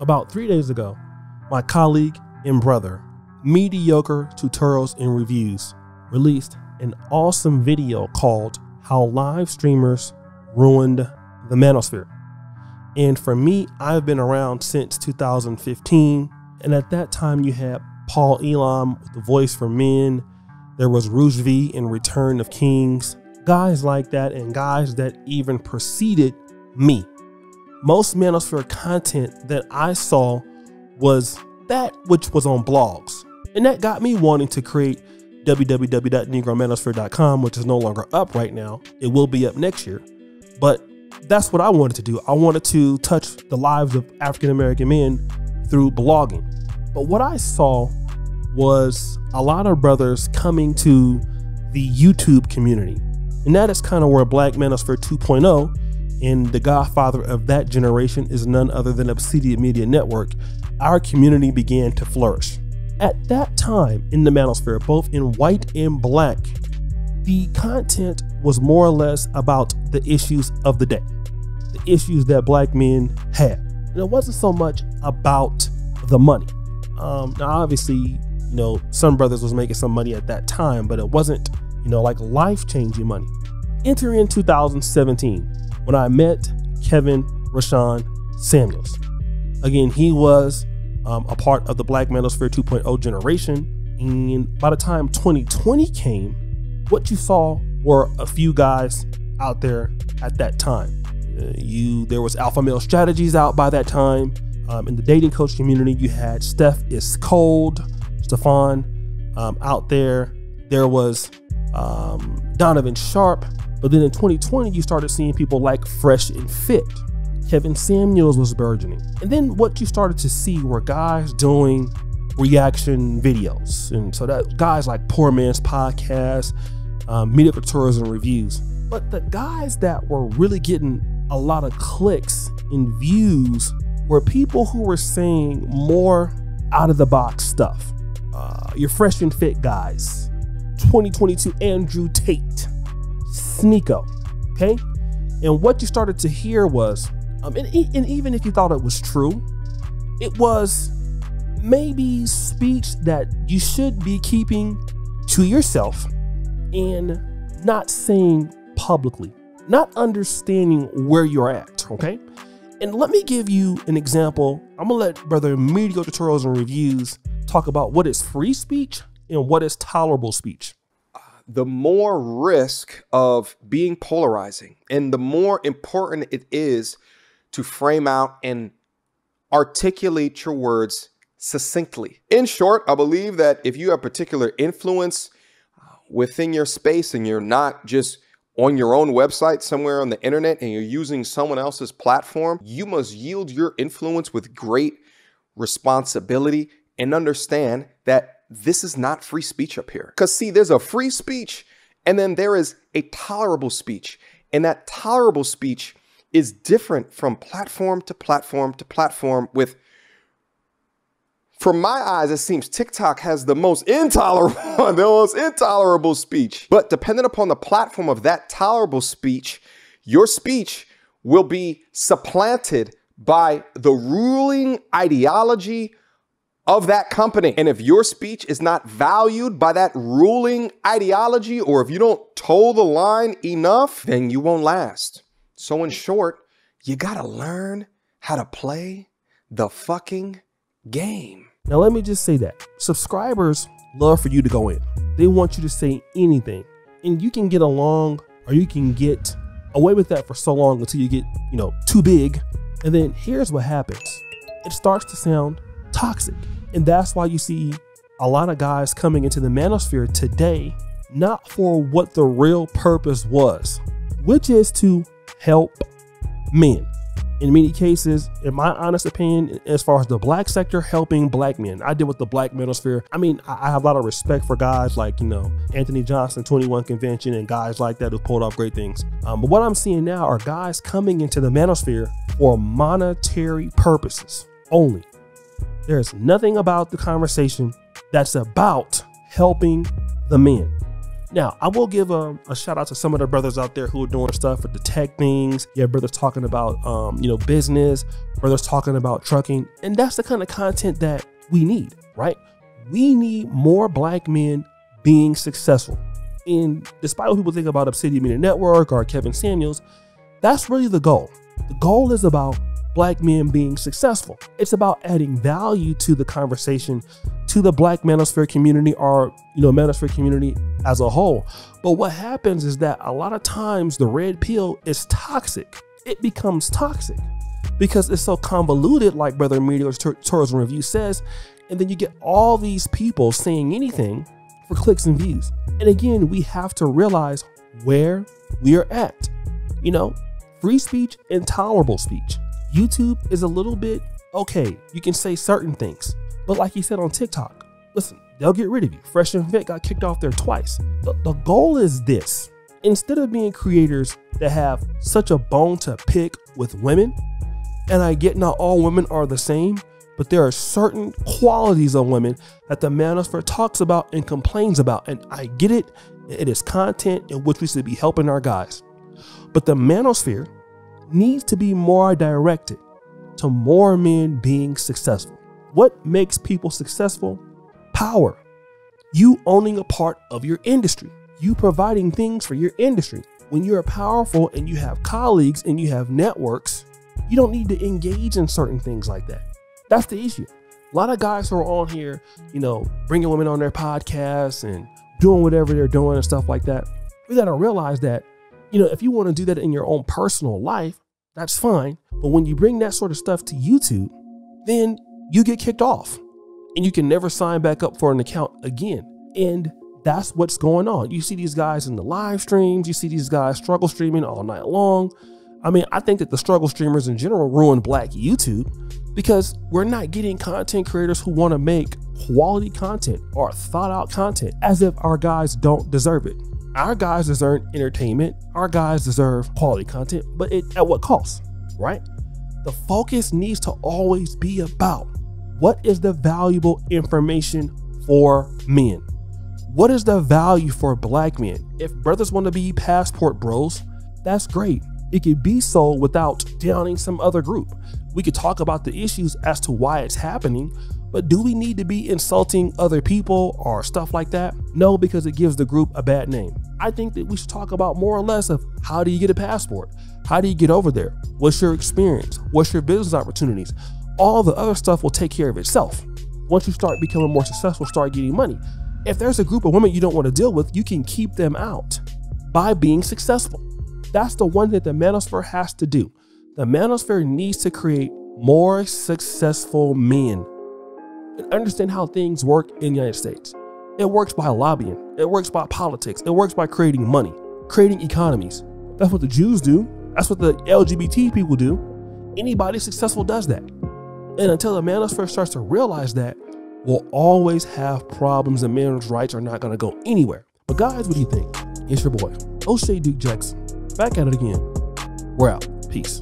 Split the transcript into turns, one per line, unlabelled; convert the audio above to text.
About 3 days ago, my colleague and brother, Mediocre Tutorials and Reviews, released an awesome video called How Live Streamers Ruined the Manosphere. And for me, I've been around since 2015. And at that time, you had Paul Elam with The Voice for Men. There was Rouge V in Return of Kings. Guys like that, and guys that even preceded me. Most Manosphere content that I saw was that which was on blogs. And that got me wanting to create www.negromanosphere.com, which is no longer up right now. It will be up next year. But that's what I wanted to do. I wanted to touch the lives of African-American men through blogging. But what I saw was a lot of brothers coming to the YouTube community. And that is kind of where Black Manosphere 2.0 and the godfather of that generation is none other than Obsidian Media Network. Our community began to flourish. At that time in the Manosphere, both in white and black, the content was more or less about the issues of the day, the issues that black men had. And it wasn't so much about the money. Now, obviously, some brothers was making some money at that time, but it wasn't, like life-changing money. Enter in 2017, when I met Kevin Rashawn Samuels. Again, he was a part of the Black Manosphere 2.0 generation. And by the time 2020 came, what you saw were a few guys out there at that time. There was Alpha Male Strategies out by that time. In the dating coach community, you had Steph is Cold, Stefan out there. There was Donovan Sharp. But then in 2020, you started seeing people like Fresh and Fit. Kevin Samuels was burgeoning. And then what you started to see were guys doing reaction videos. And so that guys like Poor Man's Podcast, Mediocre Tutorials and Reviews. But the guys that were really getting a lot of clicks and views were people who were saying more out of the box stuff. Your Fresh and Fit guys, 2022 Andrew Tate, Sneeko, okay? And what you started to hear was, and even if you thought it was true, it was maybe speech that you should be keeping to yourself and not saying publicly, not understanding where you're at, okay? And let me give you an example. I'm gonna let Brother Mediocre Tutorials and Reviews talk about what is free speech and what is tolerable speech.
The more risk of being polarizing and the more important it is to frame out and articulate your words succinctly. In short, I believe that if you have particular influence within your space and you're not just on your own website somewhere on the internet and you're using someone else's platform, you must yield your influence with great responsibility and understand that this is not free speech up here. Because see, there's a free speech and then there is a tolerable speech. And that tolerable speech is different from platform to platform to platform with, from my eyes, it seems TikTok has the most intolerable speech. But depending upon the platform of that tolerable speech, your speech will be supplanted by the ruling ideology of that company. And if your speech is not valued by that ruling ideology, or if you don't toe the line enough, then you won't last. So in short, you gotta learn how to play the fucking game.
Now let me just say that subscribers love for you to go in. They want you to say anything, and you can get along, or you can get away with that for so long until you get, too big. And then here's what happens. It starts to sound toxic. And that's why you see a lot of guys coming into the Manosphere today, not for what the real purpose was, which is to help men. In many cases, in my honest opinion, as far as the black sector, helping black men. I did with the Black Manosphere. I mean, I have a lot of respect for guys like, Anthony Johnson, 21 Convention, and guys like that who pulled off great things. But what I'm seeing now are guys coming into the Manosphere for monetary purposes only. There's nothing about the conversation that's about helping the men. Now, I will give a shout out to some of the brothers out there who are doing stuff with the tech things. Yeah, brothers talking about, business, brothers talking about trucking. And that's the kind of content that we need, right? We need more black men being successful. And despite what people think about Obsidian Media Network or Kevin Samuels, that's really the goal. The goal is about black men being successful. It's about adding value to the conversation, to the black manosphere community, or manosphere community as a whole. But what happens is that a lot of times the red pill is toxic. It becomes toxic because it's so convoluted, like Brother Meteor's Tourism Review says, and then you get all these people saying anything for clicks and views. And again, we have to realize where we are at. Free speech and tolerable speech. YouTube is a little bit okay. You can say certain things, but like he said on TikTok, listen, they'll get rid of you. Fresh and Fit got kicked off there twice. The goal is this: instead of being creators that have such a bone to pick with women, and I get not all women are the same, but there are certain qualities of women that the manosphere talks about and complains about, and I get it. It is content in which we should be helping our guys. But the manosphere needs to be more directed to more men being successful. What makes people successful? Power. You owning a part of your industry. You providing things for your industry. When you're powerful and you have colleagues and you have networks, you don't need to engage in certain things like that. That's the issue. A lot of guys who are on here, bringing women on their podcasts and doing whatever they're doing and stuff like that. We got to realize that if you want to do that in your own personal life, that's fine. But when you bring that sort of stuff to YouTube, then you get kicked off and you can never sign back up for an account again. And that's what's going on. You see these guys in the live streams. You see these guys struggle streaming all night long. I mean, I think that the struggle streamers in general ruin black YouTube because we're not getting content creators who want to make quality content or thought out content as if our guys don't deserve it. Our guys deserve entertainment. Our guys deserve quality content, but at what cost, right? The focus needs to always be about what is the valuable information for men? What is the value for black men? If brothers want to be passport bros, that's great. It could be so without downing some other group. We could talk about the issues as to why it's happening, but do we need to be insulting other people or stuff like that? No, because it gives the group a bad name. I think that we should talk about more or less of how do you get a passport? How do you get over there? What's your experience? What's your business opportunities? All the other stuff will take care of itself. Once you start becoming more successful, start getting money. If there's a group of women you don't want to deal with, you can keep them out by being successful. That's the one that the manosphere has to do. The manosphere needs to create more successful men and understand how things work in the United States. It works by lobbying. It works by politics. It works by creating money, creating economies. That's what the Jews do. That's what the LGBT people do. Anybody successful does that. And until the manosphere starts to realize that, we'll always have problems and men's rights are not going to go anywhere. But guys, what do you think? It's your boy, O'Shea Duke Jackson. Back at it again. We're out. Peace.